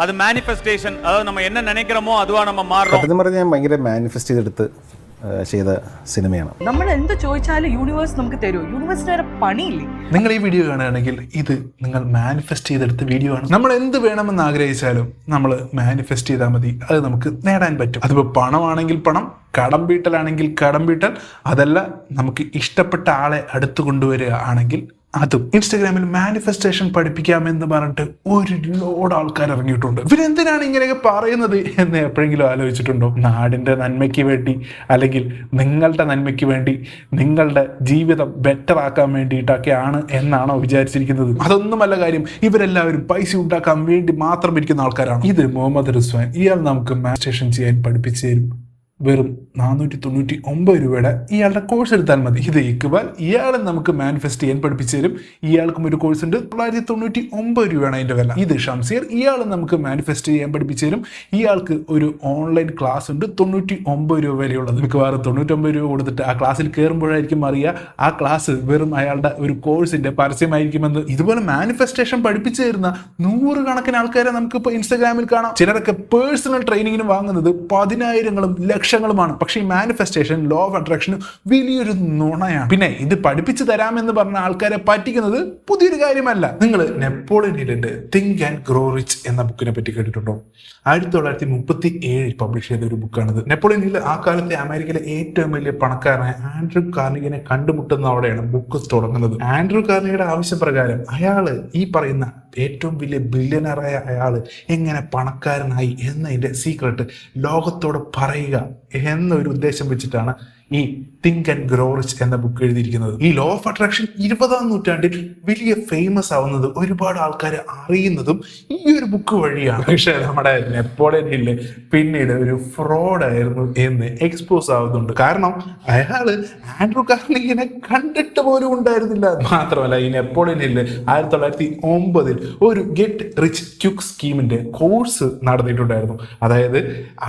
അത് മാനിഫെസ്റ്റേഷൻ, അതായത് നമ്മൾ എന്നെ നനയ്ക്കണമോ അതുവാണ് നമ്മൾ മാറും. സത്യം പറഞ്ഞാൽ ഞാൻ ഭയങ്കര മാനിഫെസ്റ്റ് ചെയ്തെടുത്ത് ചെയ്ത സിനിമയാണ്. നമ്മൾ എന്ത് ചോദിച്ചാലും യൂണിവേഴ്സ് നമുക്ക് തരും. യൂണിവേഴ്സിന് വേറെ പണിയില്ലേ? നിങ്ങൾ ഈ വീഡിയോ കാണുകയാണെങ്കിൽ ഇത് നിങ്ങൾ മാനിഫെസ്റ്റ് ചെയ്തെടുത്ത വീഡിയോ ആണ്. നമ്മൾ എന്ത് വേണമെന്ന് ആഗ്രഹിച്ചാലും നമ്മൾ മാനിഫെസ്റ്റ് ചെയ്താൽ മതി, അത് നമുക്ക് നേടാൻ പറ്റും. അതിപ്പോൾ പണമാണെങ്കിൽ പണം, കടം വീട്ടലാണെങ്കിൽ കടം വീട്ടൽ, അതല്ല നമുക്ക് ഇഷ്ടപ്പെട്ട ആളെ അടുത്ത് കൊണ്ടുവരിക ആണെങ്കിൽ അതും. ഇൻസ്റ്റഗ്രാമിൽ മാനിഫെസ്റ്റേഷൻ പഠിപ്പിക്കാമെന്ന് പറഞ്ഞിട്ട് ഒരു ലോഡ് ആൾക്കാർ ഇറങ്ങിയിട്ടുണ്ട്. ഇവരെന്തിനാണ് ഇങ്ങനെയൊക്കെ പറയുന്നത് എന്ന് എപ്പോഴെങ്കിലും ആലോചിച്ചിട്ടുണ്ടോ? നാടിൻ്റെ നന്മയ്ക്ക് വേണ്ടി, അല്ലെങ്കിൽ നിങ്ങളുടെ നന്മയ്ക്ക് വേണ്ടി, നിങ്ങളുടെ ജീവിതം ബെറ്റർ ആക്കാൻ വേണ്ടിയിട്ടൊക്കെയാണ് എന്നാണോ വിചാരിച്ചിരിക്കുന്നത്? അതൊന്നുമല്ല കാര്യം. ഇവരെല്ലാവരും പൈസ ഉണ്ടാക്കാൻ വേണ്ടി മാത്രം ഇരിക്കുന്ന ആൾക്കാരാണ്. ഇത് മുഹമ്മദ് റിസ്വാൻ. ഇയാൾ നമുക്ക് മാനിഫെസ്റ്റേഷൻ ചെയ്യാൻ പഠിപ്പിച്ചു തരും. വെറും 499 രൂപയുടെ ഇയാളുടെ കോഴ്സ് എടുത്താൽ മതി. ഇത് ഇക്ബാൽ. ഇയാളെ നമുക്ക് മാനിഫെസ്റ്റ് ചെയ്യാൻ പഠിപ്പിച്ചു തരും. ഇയാൾക്കും ഒരു കോഴ്സ് ഉണ്ട്. 999 രൂപയാണ് അതിന്റെ വില. ഇത് ഷംസീർ. ഇയാൾ നമുക്ക് മാനിഫെസ്റ്റ് ചെയ്യാൻ പഠിപ്പിച്ചു തരും. ഇയാൾക്ക് ഒരു ഓൺലൈൻ ക്ലാസ് ഉണ്ട്, 99 രൂപ വരെയുള്ളത്. മിക്കവാറും 99 രൂപ കൊടുത്തിട്ട് ആ ക്ലാസ്സിൽ കയറുമ്പോഴായിരിക്കും അറിയുക ആ ക്ലാസ് വെറും അയാളുടെ ഒരു കോഴ്സിന്റെ പരസ്യമായിരിക്കുമെന്ന്. ഇതുപോലെ മാനിഫെസ്റ്റേഷൻ പഠിപ്പിച്ചു തരുന്ന 100 കണക്കിന് ആൾക്കാരെ നമുക്കിപ്പോൾ ഇൻസ്റ്റാഗ്രാമിൽ കാണാം. ചിലരൊക്കെ പേഴ്സണൽ ട്രെയിനിങ്ങിന് വാങ്ങുന്നത് 10,000-ങ്ങളും ലക്ഷങ്ങളുമാണ്. പക്ഷേ ഈ മാനിഫെസ്റ്റേഷൻ, ലോ ഓഫ് അട്രാക്ഷൻ വലിയൊരു നുണയാണ്. പിന്നെ ഇത് പഠിപ്പിച്ചു തരാമെന്ന് പറഞ്ഞ ആൾക്കാരെ പറ്റിക്കുന്നത് പുതിയൊരു കാര്യമല്ല. നിങ്ങൾ നെപ്പോളിയൻ ഹില്ലിന്റെ തിങ്ക് ആൻഡ് ഗ്രോ റിച്ച് എന്ന ബുക്കിനെ പറ്റി കേട്ടിട്ടുണ്ടോ? 1937 പബ്ലിഷ് ചെയ്ത ഒരു ബുക്കാണിത്. നെപ്പോളിയൻ ഹിൽ ആ കാലത്തെ അമേരിക്കയിലെ ഏറ്റവും വലിയ പണക്കാരനായ ആൻഡ്രൂ കാർണിഗിനെ കണ്ടുമുട്ടുന്നതോടെയാണ് ബുക്ക് തുടങ്ങുന്നത്. ആൻഡ്രൂ കാർണിഗിയുടെ ആവശ്യപ്രകാരം അയാള് ഈ പറയുന്ന ഏറ്റവും വലിയ ബില്യണറായ അയാള് എങ്ങനെ പണക്കാരനായി എന്നതിന്റെ സീക്രട്ട് ലോകത്തോട് പറയുക എന്നൊരു ഉദ്ദേശം വെച്ചിട്ടാണ് ഈ തിങ്ക് ആൻഡ് ഗ്രോ റിച്ച് എന്ന ബുക്ക് എഴുതിയിരിക്കുന്നത്. ഈ ലോ ഓഫ് അട്രാക്ഷൻ 20-ാം നൂറ്റാണ്ടിൽ വലിയ ഫേമസ് ആവുന്നത്, ഒരുപാട് ആൾക്കാർ അറിയുന്നതും ഈ ഒരു ബുക്ക് വഴിയാണ്. പക്ഷെ നമ്മുടെ നെപ്പോളിയൻ ഹില്ല് പിന്നീട് ഒരു ഫ്രോഡ് ആയിരുന്നു എന്ന് എക്സ്പോസ് ആവുന്നുണ്ട്. കാരണം അയാള് ആൻഡ്രൂ കാർണിഗിനെ കണ്ടിട്ട് പോലും ഉണ്ടായിരുന്നില്ല. മാത്രമല്ല ഈ നെപ്പോളിയൻ ഹില്ല് 1909 ഒരു ഗെറ്റ് റിച്ച് ക്വിക്ക് സ്കീമിന്റെ കോഴ്സ് നടത്തിയിട്ടുണ്ടായിരുന്നു. അതായത്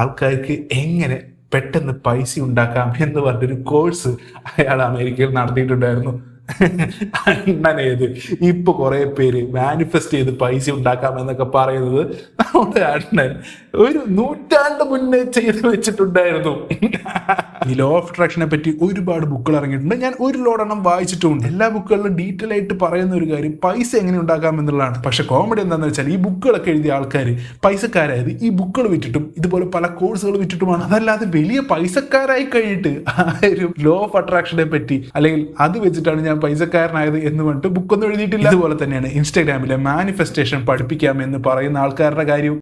ആൾക്കാർക്ക് എങ്ങനെ പെട്ടെന്ന് പൈസ ഉണ്ടാക്കാം എന്ന് പറഞ്ഞൊരു കോഴ്സ് അയാൾ അമേരിക്കയിൽ നടത്തിയിട്ടുണ്ടായിരുന്നു. അണ്ണനേത് ഇപ്പൊ കുറെ പേര് മാനിഫെസ്റ്റ് ചെയ്ത് പൈസ ഉണ്ടാക്കാം എന്നൊക്കെ പറയുന്നത് നമ്മുടെ അണ്ണൻ ഒരു നൂറ്റാണ്ട് മുന്നേ ചെയ്ത് വെച്ചിട്ടുണ്ടായിരുന്നു. ഈ ലോ ഓഫ് അട്രാക്ഷനെ പറ്റി ഒരുപാട് ബുക്കുകൾ ഇറങ്ങിയിട്ടുണ്ട്. ഞാൻ ഒരു ലോഡെണ്ണം വായിച്ചിട്ടുണ്ട്. എല്ലാ ബുക്കുകളിലും ഡീറ്റെയിൽ ആയിട്ട് പറയുന്ന ഒരു കാര്യം പൈസ എങ്ങനെ ഉണ്ടാക്കാം എന്നുള്ളതാണ്. പക്ഷെ കോമഡി എന്താണെന്ന് വെച്ചാൽ ഈ ബുക്കുകളൊക്കെ എഴുതിയ ആൾക്കാർ പൈസക്കാരായത് ഈ ബുക്കുകൾ വിറ്റിട്ടും ഇതുപോലെ പല കോഴ്സുകൾ വിറ്റിട്ടുമാണ്. അതല്ലാതെ വലിയ പൈസക്കാരായി കഴിഞ്ഞിട്ട് ആ ഒരു ലോ ഓഫ് അട്രാക്ഷനെ പറ്റി, അല്ലെങ്കിൽ അത് വെച്ചിട്ടാണ് ഞാൻ പൈസക്കാരനായത് എന്ന് പറഞ്ഞിട്ട് ബുക്കൊന്നും എഴുതിയിട്ടില്ല. അതുപോലെ തന്നെയാണ് ഇൻസ്റ്റാഗ്രാമിലെ മാനിഫെസ്റ്റേഷൻ പഠിപ്പിക്കാം എന്ന് പറയുന്ന ആൾക്കാരുടെ കാര്യം.